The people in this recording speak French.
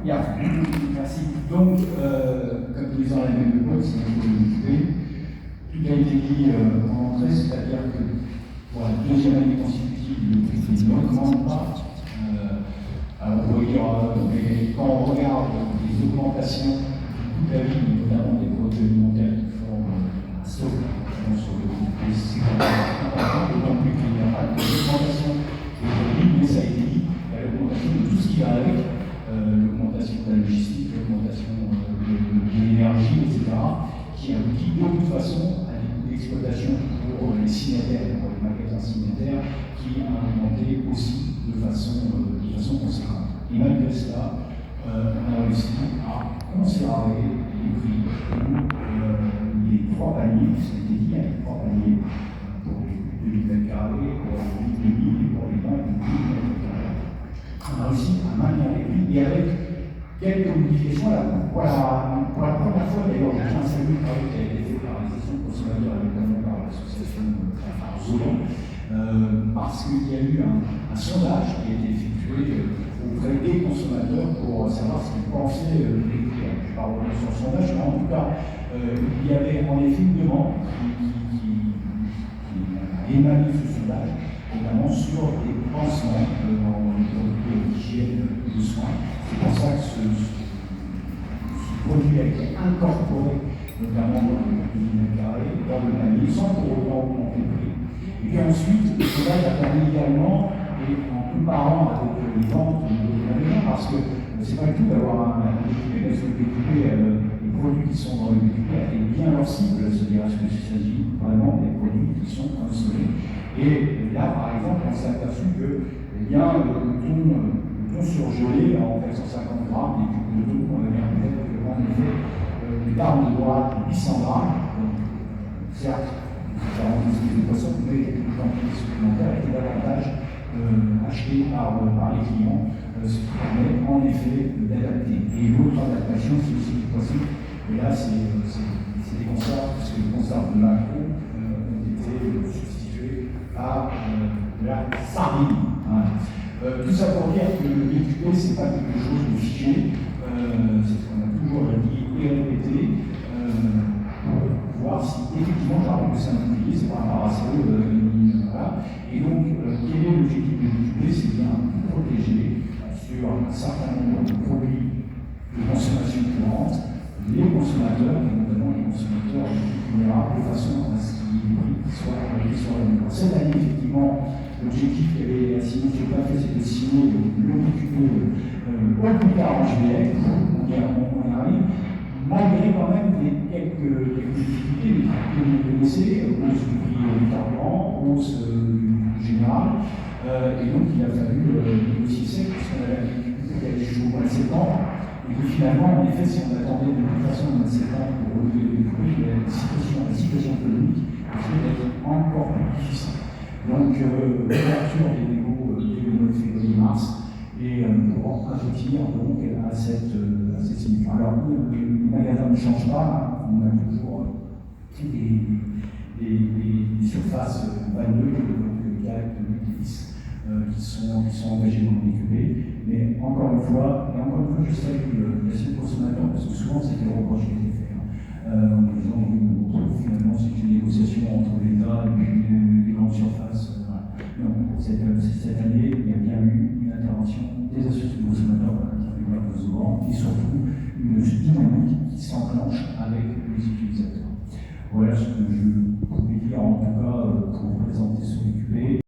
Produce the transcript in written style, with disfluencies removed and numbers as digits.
Bien, merci. Donc, comme tous les ans, la même époque, c'est un peu occupé. Tout a été dit en entrée, c'est-à-dire que pour la deuxième année consécutive, le prix ne recommande pas. Alors, on pourrait dire, mais quand on regarde les augmentations du coût de la vie, notamment des produits alimentaires qui forment un socle sur le coût, c'est important, d'autant plus qu'il n'y a pas d'augmentation des produits, mais ça a été dit, il y a l'augmentation de tout ce qui va avec. L'augmentation de la logistique, l'augmentation de l'énergie, etc., qui aboutit de toute façon à des coûts d'exploitation pour les signataires, pour les magasins signataires, qui ont augmenté aussi de façon conséquente. Et malgré cela, on a réussi à conserver les prix pour les trois paniers, ça a été dit, les trois paniers pour les 2000 m², pour les 8000 et pour les 20 000 m². On a réussi à maintenir les prix et avec quelques modifications. Pour la première fois, d'ailleurs, je tiens à saluer le travail qui a été fait par les associations de consommateurs et notamment par l'association Zolan, parce qu'il y a eu un sondage qui a été effectué auprès des consommateurs pour savoir ce qu'ils pensaient des prix. Je ne vais pas revenir sur le sondage, mais en tout cas, il y avait en effet une demande qui a émané ce sondage, notamment sur des pansements en d'hygiène de soins. C'est pour ça que ce produit a été incorporé, notamment dans le 1000 m², dans le panier, sans pour autant augmenter le prix. Et puis ensuite, cela a permis également, et en comparant avec les ventes de la maison, parce que c'est pas le tout d'avoir un BQP, parce que le BQP, les produits qui sont dans le BQP atteignent bien leur cible, c'est-à-dire est-ce qu'il s'agit vraiment des produits qui sont consommés. Et là, par exemple, on s'est aperçu que le thon surgelé en 450 grammes, et puis le thon, on a bien peut-être en effet une barre de droite de 800 grammes, donc certes, c'est un de poisson, mais les quantités supplémentaires étaient davantage achetées par les clients, ce qui permet en effet d'adapter. Et l'autre adaptation, c'est aussi du poisson, et là, c'est des conserves, parce que les conserves de macro ont été substituées par de la sardine. Hein. Tout ça pour dire que le BQP, ce n'est pas quelque chose de figé, c'est ce qu'on a toujours dit et répété, pour voir si effectivement, j'arrive que c'est un bouclier, c'est pas un parasol, voilà. Et donc, quel est l'objectif du BQP? C'est bien de protéger sur un certain nombre de produits de consommation courante les consommateurs, et notamment les consommateurs vulnérables, de façon à ce qu'il y ait des prix qui soient rémunérés. Cette année, effectivement, l'objectif qu'avait signé M. Paffet, c'est de signer le BQP au plus tard en juillet, on y arrive, malgré quand même quelques difficultés que vous connaissez, hausse du prix du carburant, hausse du général, et donc il a fallu négocier ça, puisqu'on avait un BQP qui allait jusqu'au mois de septembre. Et que finalement, en effet, si on attendait de toute façon le mois de septembre pour relever le prix, la situation économique risquait d'être encore plus difficile. Donc, l'ouverture des négos dès le mois de février-mars, et pour aboutir donc à cette signature. Alors, les magasins ne changent pas, on a toujours des surfaces 22, donc 4, 8, 10. Qui sont engagés dans le BQP, mais encore une fois, je salue l'action consommateur, parce que souvent c'était le reproche qui était fait, en disant que finalement c'est une négociation entre l'État et les grandes surfaces. Voilà. Non, cette année, il y a bien eu une intervention des associations de consommateurs par l'intermédiaire de Zoran, et surtout une dynamique qui s'enclenche avec les utilisateurs. Voilà ce que je